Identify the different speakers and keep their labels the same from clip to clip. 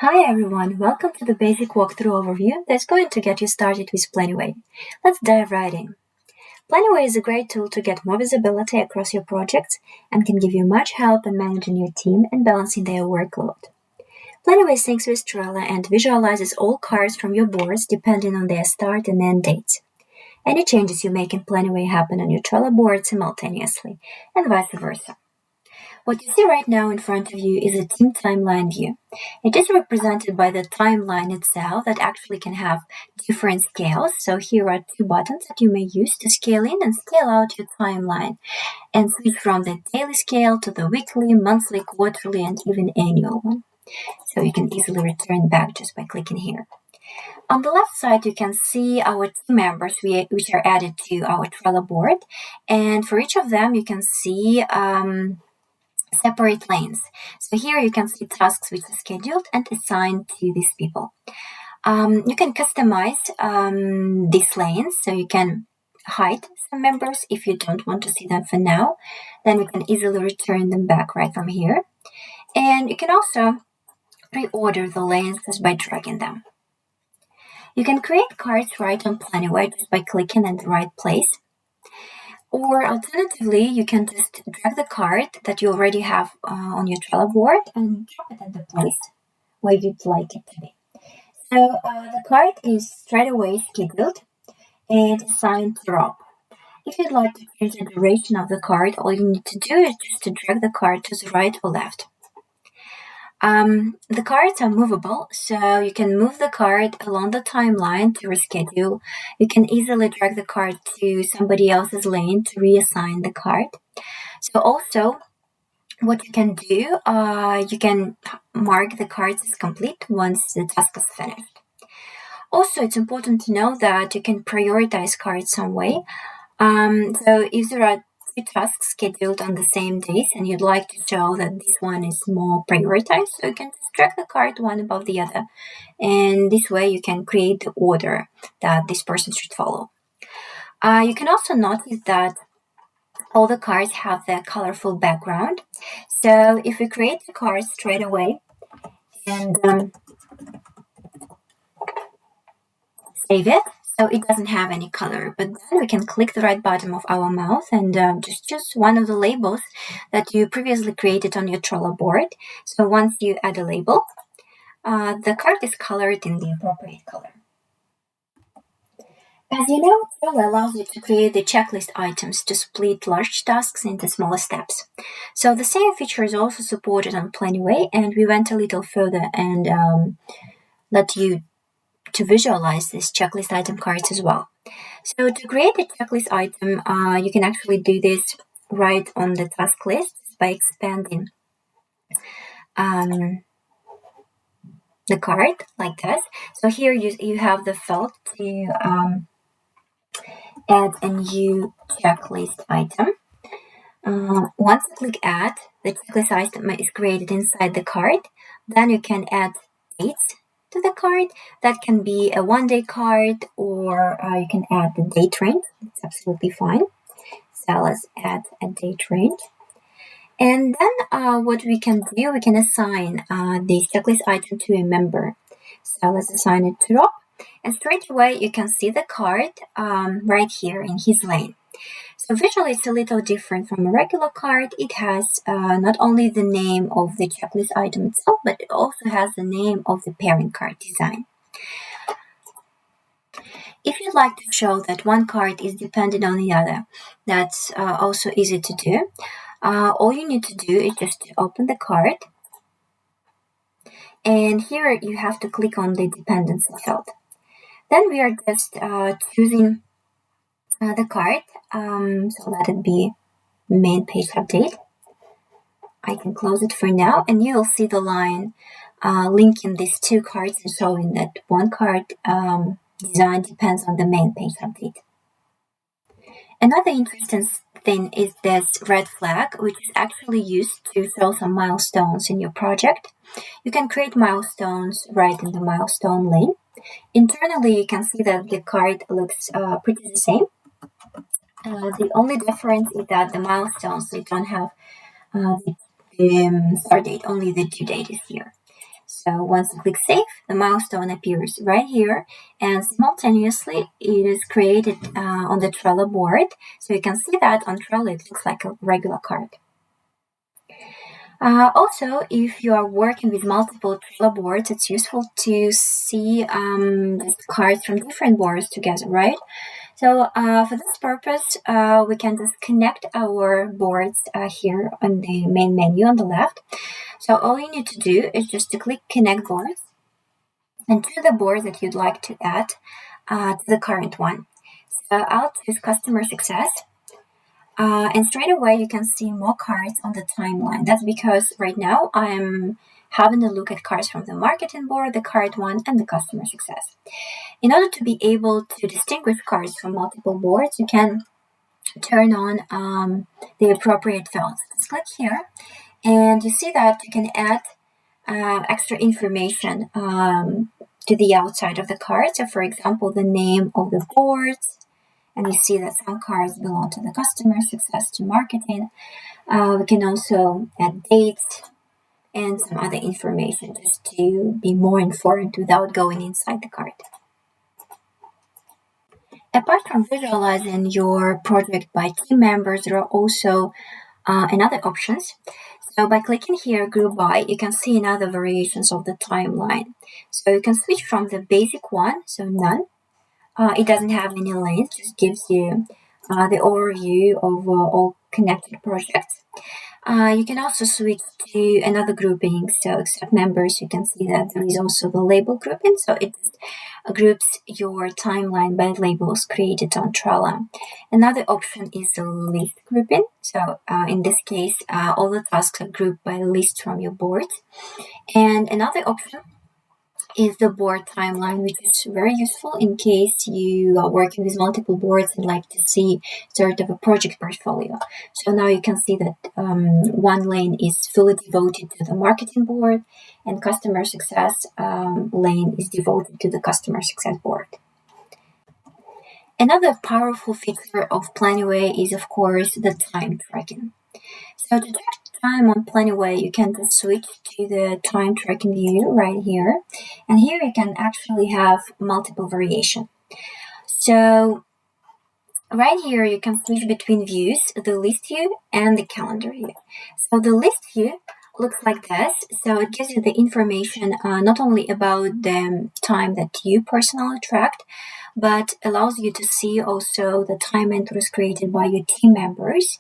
Speaker 1: Hi everyone, welcome to the basic walkthrough overview that's going to get you started with Planyway. Let's dive right in. Planyway is a great tool to get more visibility across your projects and can give you much help in managing your team and balancing their workload. Planyway syncs with Trello and visualizes all cards from your boards depending on their start and end dates. Any changes you make in Planyway happen on your Trello board simultaneously, and vice versa. What you see right now in front of you is a team timeline view. It is represented by the timeline itself that actually can have different scales. So here are two buttons that you may use to scale in and scale out your timeline and switch from the daily scale to the weekly, monthly, quarterly, and even annual one. So you can easily return back just by clicking here. On the left side, you can see our team members which are added to our Trello board. And for each of them, you can see separate lanes. So here you can see tasks which are scheduled and assigned to these people. You can customize these lanes, so you can hide some members if you don't want to see them for now. Then you can easily return them back right from here. And you can also reorder the lanes just by dragging them. You can create cards right on Planyway just by clicking at the right place. Or alternatively, you can just drag the card that you already have on your Trello board and drop it at the place where you'd like it to be. So the card is straight away scheduled and assigned to Rob. If you'd like to change the duration of the card, all you need to do is just to drag the card to the right or left. The cards are movable, so you can move the card along the timeline to reschedule. You can easily drag the card to somebody else's lane to reassign the card. So also, what you can do, you can mark the cards as complete once the task is finished. Also, it's important to know that you can prioritize cards some way. So if there are two tasks scheduled on the same days and you'd like to show that this one is more prioritized, so you can just drag the card one above the other. And this way you can create the order that this person should follow. You can also notice that all the cards have their colorful background. So if we create the cards straight away and save it, so it doesn't have any color, but then we can click the right button of our mouse and just choose one of the labels that you previously created on your Trello board. So once you add a label, the card is colored in the appropriate color. As you know, Trello allows you to create the checklist items to split large tasks into smaller steps. So the same feature is also supported on Planyway, and we went a little further and let you to visualize this checklist item cards as well. So to create a checklist item, you can actually do this right on the task list by expanding the card like that. So here you have the felt to add a new checklist item. Once you click add, the checklist item is created inside the card. Then you can add dates to the card. That can be a one-day card, or you can add the date range. It's absolutely fine. So let's add a date range. And then what we can do, we can assign the checklist item to a member. So let's assign it to Rob. And straight away, you can see the card right here in his lane. So visually, it's a little different from a regular card. It has not only the name of the checklist item itself, but it also has the name of the parent card design. If you'd like to show that one card is dependent on the other, that's also easy to do. All you need to do is just to open the card. And here you have to click on the dependency field. Then we are just choosing the card, so let it be main page update. I can close it for now, and you'll see the line linking these two cards and showing that one card design depends on the main page update. Another interesting thing is this red flag, which is actually used to show some milestones in your project. You can create milestones right in the milestone lane. Internally, you can see that the card looks pretty the same. The only difference is that the milestones, they don't have the start date, only the due date is here. So once you click save, the milestone appears right here, and simultaneously it is created on the Trello board. So you can see that on Trello it looks like a regular card. Also, if you are working with multiple Trello boards, it's useful to see cards from different boards together, right? So for this purpose, we can just connect our boards here on the main menu on the left. So all you need to do is just to click Connect Boards and choose the board that you'd like to add to the current one. So I'll choose Customer Success. And straight away you can see more cards on the timeline. That's because right now I'm having a look at cards from the marketing board, the card one, and the customer success. In order to be able to distinguish cards from multiple boards, you can turn on the appropriate fields. Let's click here, and you see that you can add extra information to the outside of the card. So for example, the name of the boards, and you see that some cards belong to the customer success, to marketing. We can also add dates and some other information just to be more informed without going inside the card. Apart from visualizing your project by team members, there are also another options. So by clicking here, Group By, you can see another variations of the timeline. So you can switch from the basic one, so none. It doesn't have any links, just gives you the overview of all connected projects. You can also switch to another grouping, so except members, you can see that there is also the label grouping, so it groups your timeline by labels created on Trello. Another option is the list grouping, so in this case, all the tasks are grouped by list from your board. And another option is the board timeline, which is very useful in case you are working with multiple boards and like to see sort of a project portfolio. So now you can see that one lane is fully devoted to the marketing board, and customer success lane is devoted to the customer success board. Another powerful feature of Planyway is, of course, the time tracking. So to track time on Planyway, you can just switch to the time tracking view right here. And here you can actually have multiple variation. So right here, you can switch between views, the list view and the calendar view. So the list view looks like this. So it gives you the information not only about the time that you personally tracked, but allows you to see also the time entries created by your team members.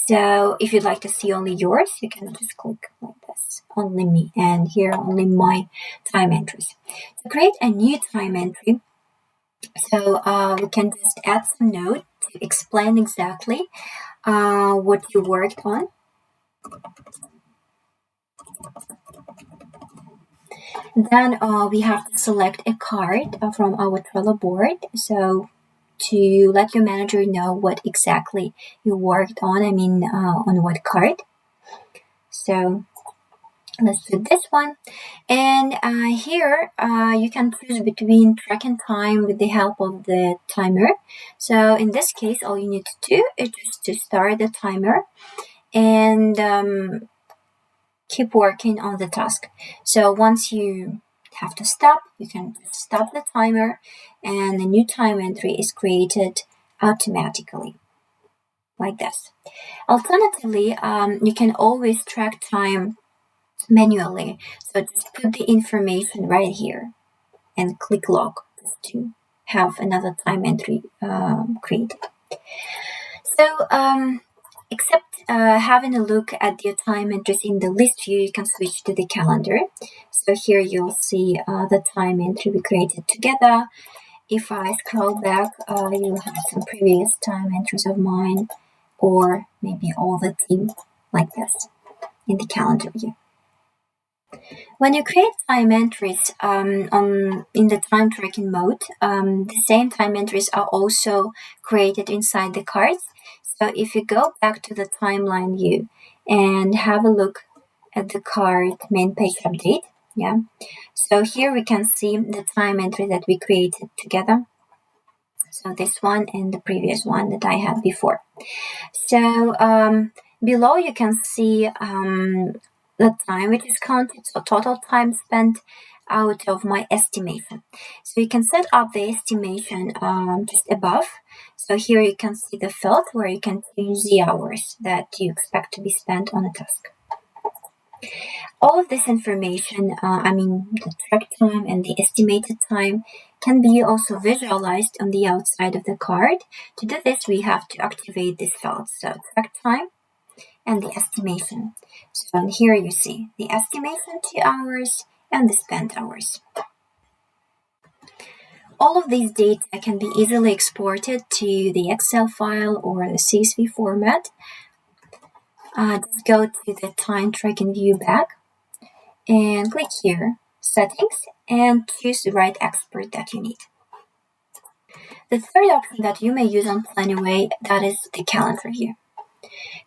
Speaker 1: So if you'd like to see only yours, you can just click like this, only me, and here only my time entries. To create a new time entry, so we can just add some note to explain exactly what you worked on. Then we have to select a card from our Trello board. So to let your manager know what exactly you worked on, on what card. So let's do this one. And here you can choose between tracking time with the help of the timer. So in this case, all you need to do is just to start the timer and keep working on the task. So once you have to stop, you can stop the timer and a new time entry is created automatically, like this. Alternatively, you can always track time manually. So just put the information right here and click log to have another time entry created. So except having a look at your time entries in the list view, you can switch to the calendar. So here you'll see the time entry we created together. If I scroll back, you'll have some previous time entries of mine, or maybe all the team like this in the calendar view. When you create time entries in the time tracking mode, the same time entries are also created inside the cards. So if you go back to the timeline view and have a look at the card main page update, so here we can see the time entry that we created together. So this one and the previous one that I had before. So below you can see the time which is counted, so total time spent out of my estimation. So you can set up the estimation just above. So here you can see the field where you can change the hours that you expect to be spent on a task. All of this information, the track time and the estimated time, can be also visualized on the outside of the card. To do this, we have to activate this field. So track time and the estimation. So here you see the estimation 2 hours and the spent hours. All of these data can be easily exported to the Excel file or the CSV format. Just go to the time tracking view back and click here, settings, and choose the right export that you need. The third option that you may use on Planyway, that is the calendar view.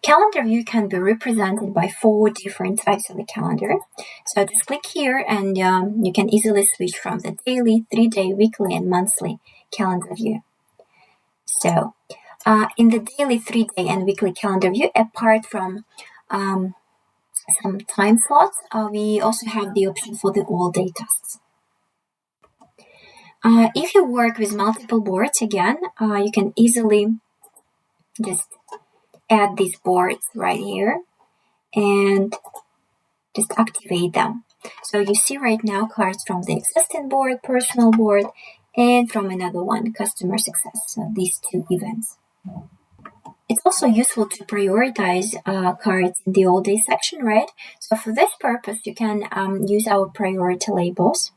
Speaker 1: Calendar view can be represented by 4 different types of the calendar. So just click here and you can easily switch from the daily, 3-day, weekly, and monthly calendar view. So in the daily, 3-day, and weekly calendar view, apart from some time slots, we also have the option for the all-day tasks. If you work with multiple boards, again, you can easily just add these boards right here and just activate them. So you see right now cards from the existing board, personal board, and from another one, customer success. So these 2 events. It's also useful to prioritize cards in the all day section, right? So for this purpose, you can use our priority labels.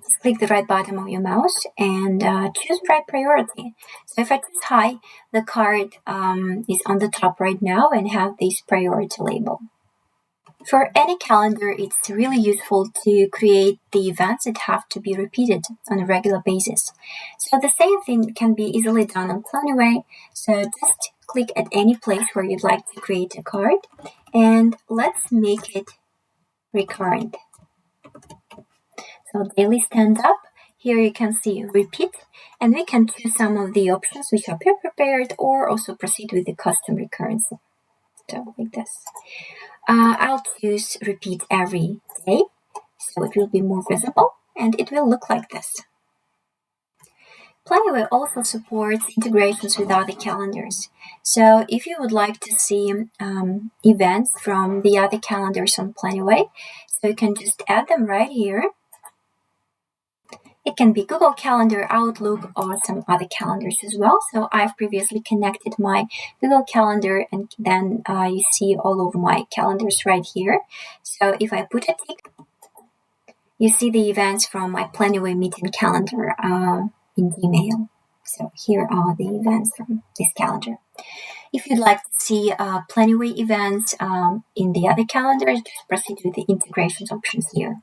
Speaker 1: Just click the right button of your mouse and choose right priority. So if I choose high, the card is on the top right now and have this priority label. For any calendar, it's really useful to create the events that have to be repeated on a regular basis. So the same thing can be easily done on Planyway. So just click at any place where you'd like to create a card and let's make it recurrent. So daily stand up. Here you can see repeat, and we can choose some of the options which are pre-prepared or also proceed with the custom recurrency. So like this. I'll choose repeat every day, so it will be more visible and it will look like this. Planyway also supports integrations with other calendars. So if you would like to see events from the other calendars on Planyway, so you can just add them right here. It can be Google Calendar, Outlook, or some other calendars as well. So I've previously connected my Google Calendar, and then you see all of my calendars right here. So if I put a tick, you see the events from my Planyway meeting calendar in Gmail. So here are the events from this calendar. If you'd like to see Planyway events in the other calendars, just proceed with the integrations options here.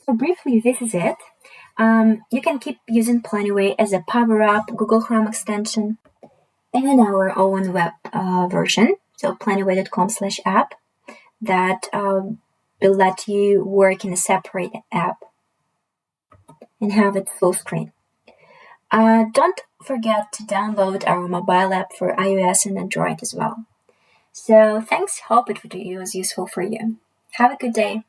Speaker 1: So briefly, this is it. You can keep using Planyway as a power-up Google Chrome extension and our own web version, so planyway.com/app, that will let you work in a separate app and have it full screen. Don't forget to download our mobile app for iOS and Android as well. So thanks, hope it was useful for you. Have a good day.